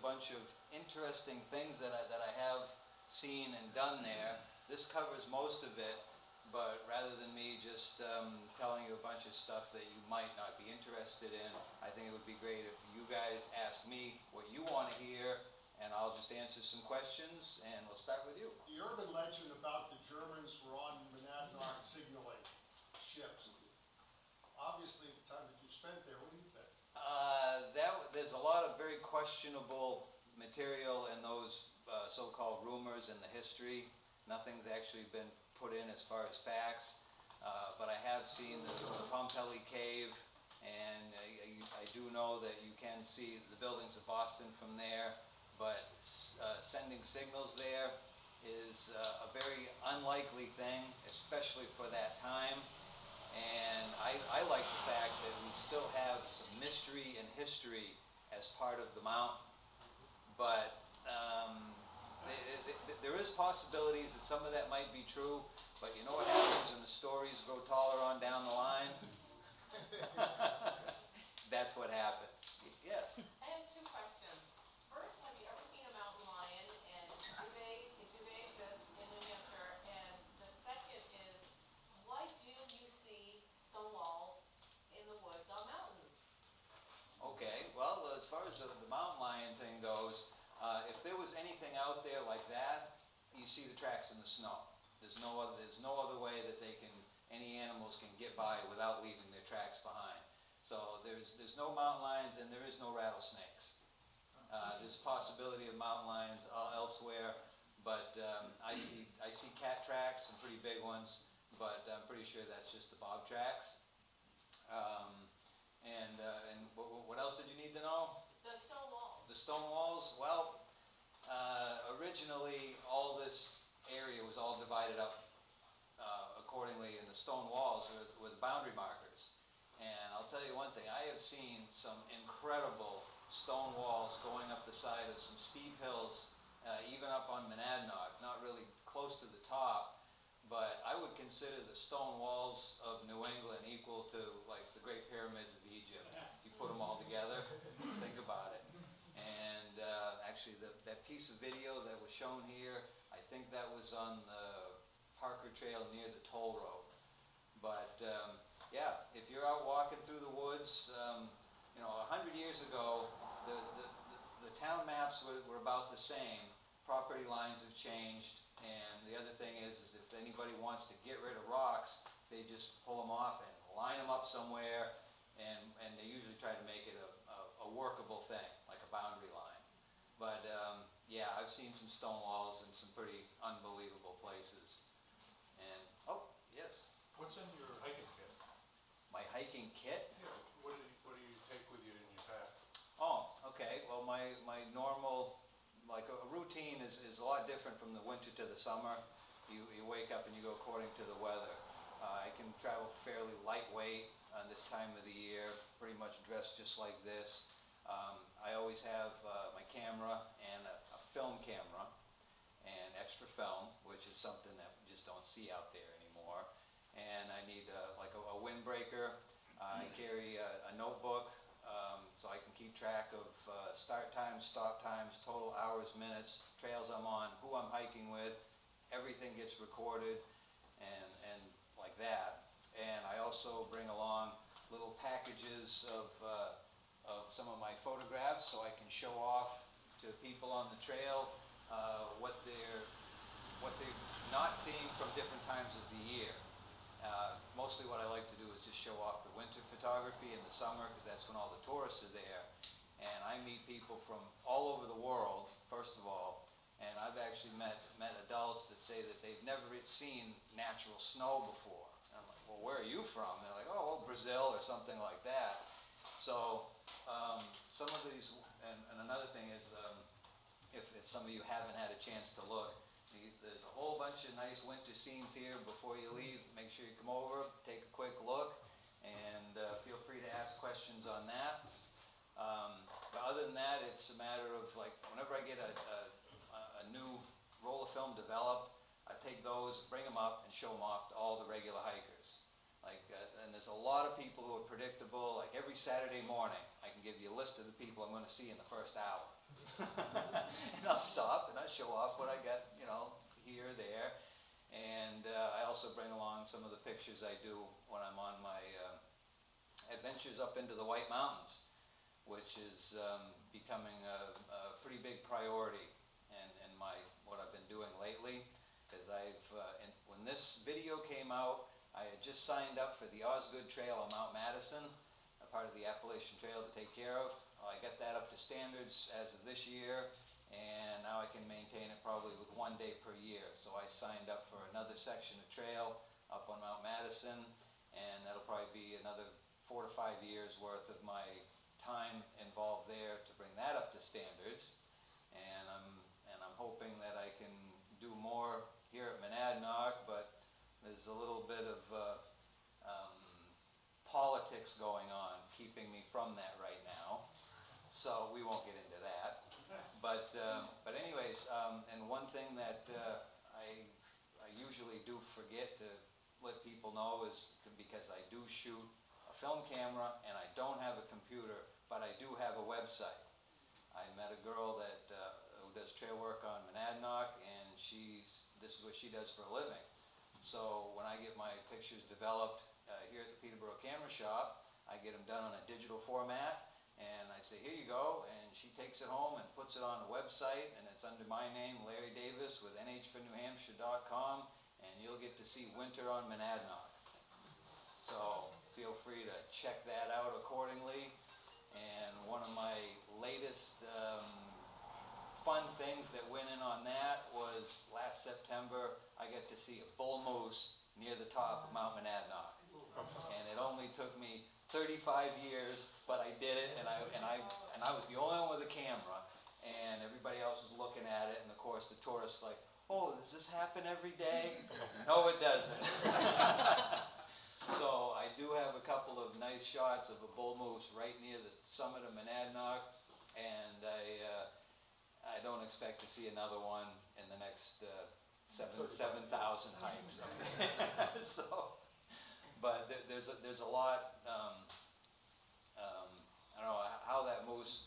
bunch of interesting things that I have seen and done there. This covers most of it, but rather than me just telling you a bunch of stuff that you might not be interested in, I think it would be great if you guys ask me what you want to hear, and I'll just answer some questions, and we'll start with you. The urban legend about the Germans were on Monadnock signaling ships. Obviously, the time that you spent there, what do you think? There's a lot of very questionable material in those so-called rumors in the history. Nothing's actually been put in as far as facts, but I have seen the Pompeii Cave, and I do know that you can see the buildings of Boston from there, but sending signals there is a very unlikely thing, especially for that time. And I like the fact that we still have some mystery and history as part of the mountain. But there is possibilities that some of that might be true, but you know what happens when the stories grow taller on down the line? That's what happens. Yes? I have two questions. First, have you ever seen a mountain lion? And Dubé says in New Hampshire. And the second is, why do you see stone walls in the woods on mountains? Okay, well, as far as the mountain lion thing goes, if there was anything out there like that, you see the tracks in the snow. There's no other way that any animals can get by without leaving their tracks behind. So there's no mountain lions, and there is no rattlesnakes. There's possibility of mountain lions elsewhere, but I see cat tracks, some pretty big ones, but I'm pretty sure that's just the bog tracks. And what else did you need to know? The stone walls. The stone walls, well, originally all this area was all divided up accordingly, and the stone walls were the boundary markers. And I'll tell you one thing, I have seen some incredible stone walls going up the side of some steep hills, even up on Monadnock, not really close to the top, but I would consider the stone walls of New England equal to like the Great Pyramids of Egypt. You put them all together, think about it. And actually that piece of video that was shown here, I think that was on the Parker Trail near the toll road. But yeah, if you're out walking through the woods, 100 years ago, the town maps were about the same. Property lines have changed, and the other thing is if anybody wants to get rid of rocks, they just pull them off and line them up somewhere, and they usually try to make it a workable thing, like a boundary line. But yeah, I've seen some stone walls in some pretty unbelievable places. And, oh, yes? What's in your hiking kit? My hiking kit? Yeah, what do you take with you in your pack? Oh, okay. Well, my normal, like a routine is a lot different from the winter to the summer. You wake up and you go according to the weather. I can travel fairly lightweight on this time of the year, pretty much dressed just like this. I always have my camera and a film camera and extra film, which is something that we just don't see out there anymore. And I need like a windbreaker. I carry a notebook so I can keep track of start times, stop times, total hours, minutes, trails I'm on, who I'm hiking with. Everything gets recorded and like that. And I also bring along little packages of some of my photographs so I can show off to people on the trail what they're not seeing from different times of the year. Mostly what I like to do is just show off the winter photography in the summer, because that's when all the tourists are there. And I meet people from all over the world, first of all, and I've actually met adults that say that they've never seen natural snow before. And I'm like, well, where are you from? And they're like, oh, well, Brazil or something like that. So some of these, and another thing is, if some of you haven't had a chance to look, there's a whole bunch of nice winter scenes here before you leave. Make sure you come over, take a quick look, and feel free to ask questions on that. But other than that, it's a matter of, like, whenever I get a new roll of film developed, I take those, bring them up, and show them off to all the regular hikers. Like, and there's a lot of people who are predictable. Like every Saturday morning, I can give you a list of the people I'm going to see in the first hour. And I'll stop and I'll show off what I got, you know, here, there. And I also bring along some of the pictures I do when I'm on my adventures up into the White Mountains, which is becoming a pretty big priority in what I've been doing lately. Because when this video came out, I had just signed up for the Osgood Trail on Mount Madison, a part of the Appalachian Trail to take care of. I got that up to standards as of this year, and now I can maintain it probably with 1 day per year. So I signed up for another section of trail up on Mount Madison, and that'll probably be another 4 to 5 years worth of my time involved there to bring that up to standards. And I'm hoping that I can do more here at Monadnock, but there's a little bit of politics going on keeping me from that right now. So we won't get into that. But anyways, and one thing that I usually do forget to let people know is because I do shoot a film camera and I don't have a computer, but I do have a website. I met a girl that who does trail work on Monadnock, and this is what she does for a living. So when I get my pictures developed here at the Peterborough Camera Shop, I get them done on a digital format, and I say, here you go, and she takes it home and puts it on the website, and it's under my name, Larry Davis, with nhfornewhampshire.com, and you'll get to see winter on Monadnock. So feel free to check that out accordingly. And one of my latest fun things that went in on that was last September, I got to see a bull moose near the top of Mount Monadnock. And it only took me 35 years, but I did it, and I was the only one with a camera, and everybody else was looking at it, and of course the tourists like, oh, does this happen every day? No, it doesn't. So I do have a couple of nice shots of a bull moose right near the summit of Monadnock, and I don't expect to see another one in the next 7,000 hikes. So, but there's a lot. I don't know how that moose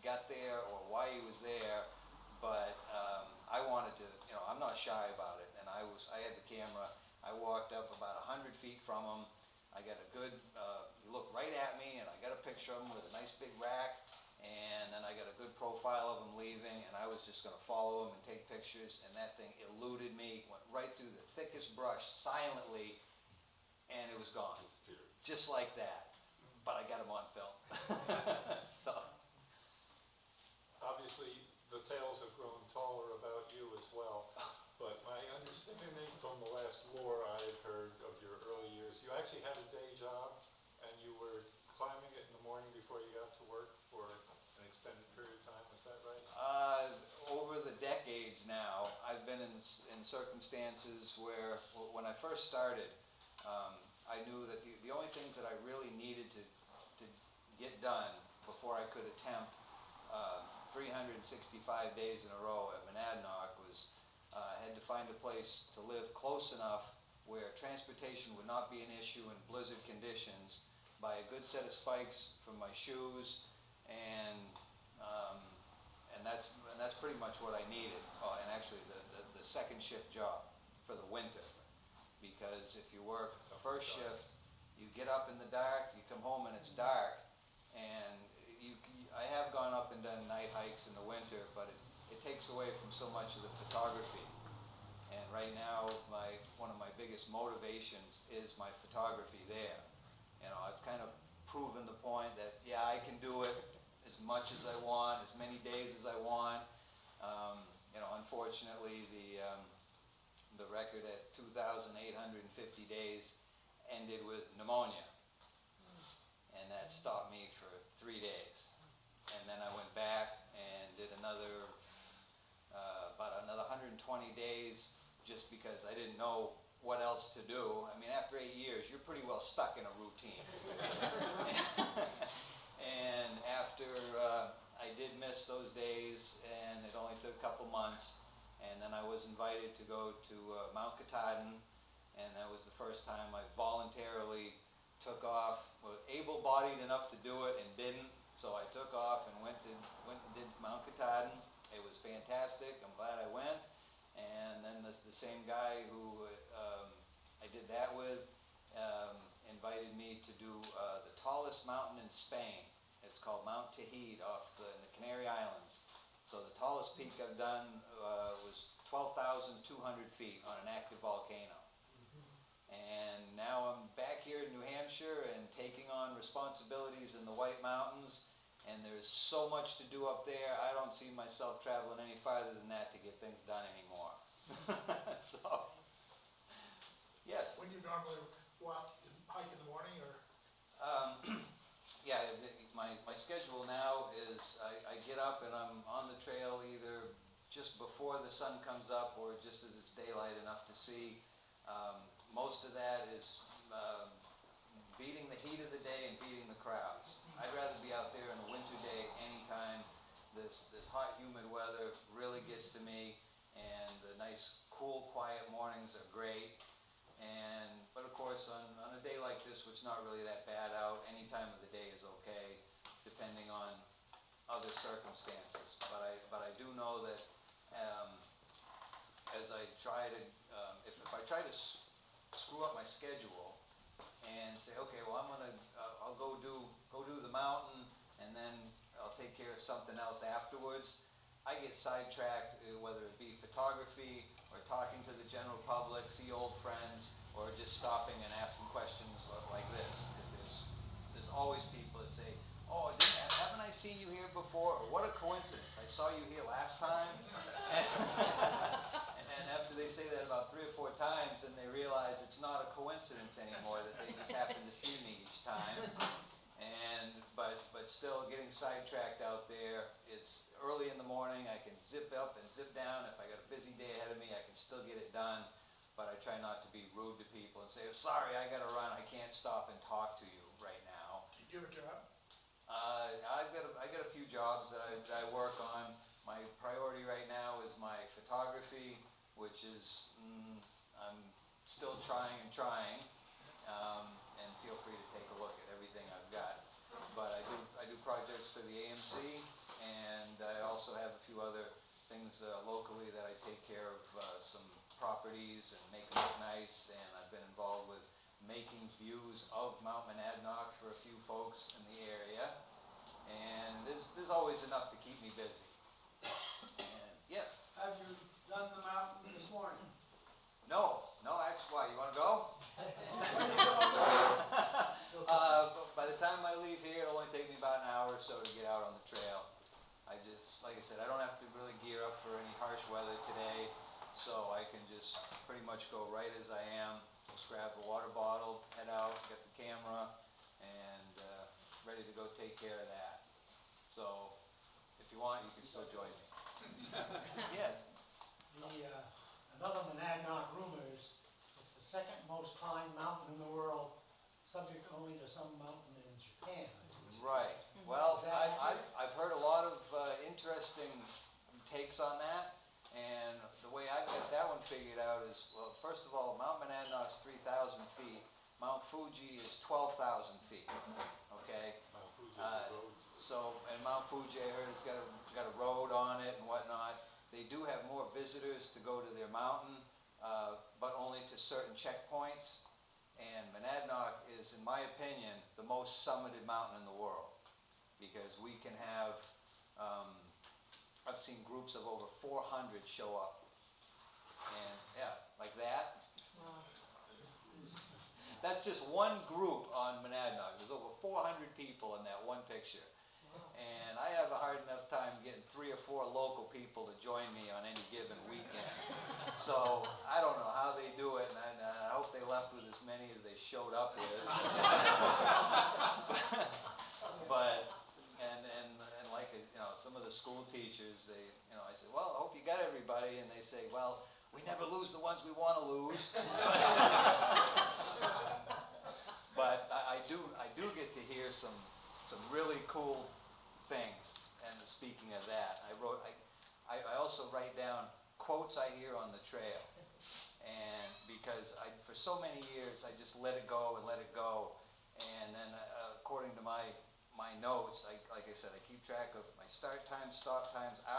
got there or why he was there, but I wanted to. I'm not shy about it, and I had the camera. I walked up about 100 feet from him. I got a good, he looked right at me, and I got a picture of him with a nice big rack, and then I got a good profile of him leaving, and I was just going to follow him and take pictures, and that thing eluded me, went right through the thickest brush silently, and it was gone. Just like that. But I got him on film. So. Obviously, the tales have grown taller about you as well. But my understanding from the last lore I've heard of your early years, you actually had a day job, and you were climbing it in the morning before you got to work for an extended period of time. Is that right? Over the decades now, I've been in circumstances where, when I first started, I knew that the only things that I really needed to get done before I could attempt 365 days in a row at Monadnock was I had to find a place to live close enough where transportation would not be an issue in blizzard conditions, buy a good set of spikes for my shoes, and that's pretty much what I needed. And actually the second shift job for the winter, because if you work the first shift, you get up in the dark, you come home and it's dark, and I have gone up and done night hikes in the winter, but it takes away from so much of the photography. And right now, one of my biggest motivations is my photography there. I've kind of proven the point that, yeah, I can do it as much as I want, as many days as I want. Unfortunately, the record at 2,850 days ended with pneumonia. And that stopped me for 3 days. And then I went back and did about another 120 days just because I didn't know what else to do. I mean, after 8 years, you're pretty well stuck in a routine. And after I did miss those days, and it only took a couple months, and then I was invited to go to Mount Katahdin, and that was the first time I voluntarily took off, was able-bodied enough to do it and didn't. So I took off and went and did Mount Katahdin, fantastic, I'm glad I went. And then the same guy who I did that with invited me to do the tallest mountain in Spain. It's called Mount Tahid in the Canary Islands. So the tallest peak I've done was 12,200 feet on an active volcano. And now I'm back here in New Hampshire and taking on responsibilities in the White Mountains. And there's so much to do up there, I don't see myself traveling any farther than that to get things done anymore. So, yes. When you normally walk, hike in the morning, or? Yeah, my schedule now is I get up and I'm on the trail either just before the sun comes up or just as it's daylight enough to see. Most of that is beating the heat of the day and beating the crowds. I'd rather be out there on a winter day anytime. This hot, humid weather really gets to me, and the nice, cool, quiet mornings are great. But of course, on a day like this, which is not really that bad out, any time of the day is okay, depending on other circumstances. But I do know that as I try to, if I try to screw up my schedule and say, okay, well, I'll go do the mountain, and then I'll take care of something else afterwards. I get sidetracked, whether it be photography or talking to the general public, see old friends, or just stopping and asking questions like this. There's always people that say, oh, haven't I seen you here before? Or what a coincidence, I saw you here last time. And after they say that about 3 or 4 times, then they realize it's not a coincidence anymore, that they just happen to see me each time. But still getting sidetracked out there. It's early in the morning, I can zip up and zip down. If I got a busy day ahead of me, I can still get it done. But I try not to be rude to people and say, sorry, I gotta run, I can't stop and talk to you right now. Do you have a job? I got a few jobs that I work on. My priority right now is my photography, which is, I'm still trying, and feel free to take a look at everything I've got. But I do projects for the AMC, and I also have a few other things locally that I take care of, some properties and make them look nice, and I've been involved with making views of Mount Monadnock for a few folks in the area, and there's always enough to keep me busy. And yes? Have you done the mountain this morning? No, actually, why, you wanna go? By the time I leave here, it'll only take me about an hour or so to get out on the trail. Like I said, I don't have to really gear up for any harsh weather today, so I can just pretty much go right as I am. Just grab a water bottle, head out, get the camera, and ready to go take care of that. So, if you want, you can still join me. Yes? Another Monadnock rumor is it's the second most climbed mountain in the world, subject only to some mountain in Japan. Right. Well, Is that I've heard a lot of interesting takes on that, and the way I've got that one figured out is, well, first of all, Mount Monadnock's 3,000 feet, Mount Fuji is 12,000 feet, okay? Mount Fuji's a road. And Mount Fuji, I heard, it's got a road on it and whatnot. They do have more visitors to go to their mountain, but only to certain checkpoints. And Monadnock is, in my opinion, the most summited mountain in the world, because we can have, I've seen groups of over 400 show up, and yeah, like that. That's just one group on Monadnock. There's over 400 people in that one picture. And I have a hard enough time getting 3 or 4 local people to join me on any given weekend. So I don't know how they do it, and I hope they left with as many as they showed up with. But like, some of the school teachers, I said, well, I hope you got everybody, and they say, well, we never lose the ones we want to lose. But I do get to hear some really cool things. And speaking of that, I also write down quotes I hear on the trail, and because for so many years I just let it go, and then according to my notes, like I said, I keep track of my start times, stop times, hours.